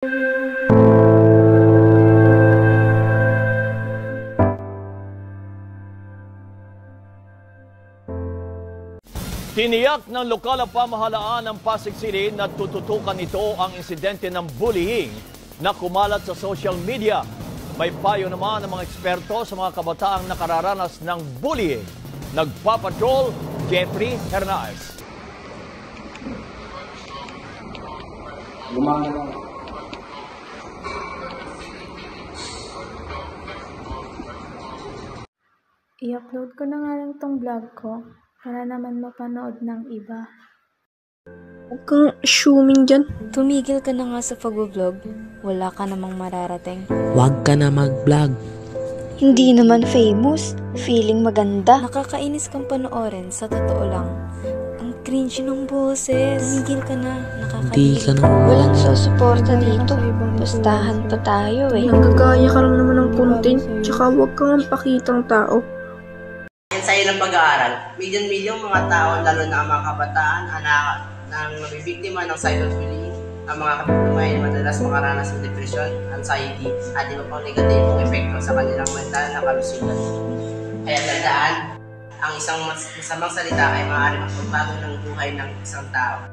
Tiniyak ng lokal na pamahalaan ng Pasig City na tututukan nito ang insidente ng bullying na kumalat sa social media. May payo naman ng mga eksperto sa mga kabataang nakararanas ng bullying. Nagpapatrol, Jeffrey Hernandez. I-upload ko na nga lang tong vlog ko para naman mapanood ng iba. Huwag kang assuming dyan. Tumigil ka na nga sa pag-vlog. Wala ka namang mararating. Huwag ka na mag-vlog. Hindi naman famous. Feeling maganda. Nakakainis kang panoorin, sa totoo lang. Ang cringe ng boses. Tumigil ka na. Hindi ka na. Walang susuporta dito. Pustahan pa tayo eh. Nanggagaya ka lang naman ng content. Tsaka huwag kang pakitang tao. Sa ng pag-aaral, milyon-milyong mga tao, lalo na ang mga kabataan, nang nabibiktima ng cyberbullying. Ang mga kabiktima ay madalas makaranas ng depression, anxiety, at iba pang negatibong epekto sa kanilang mental na kalusugan. Kaya tandaan, ang isang masamang salita ay maaaring magpagbago ng buhay ng isang tao.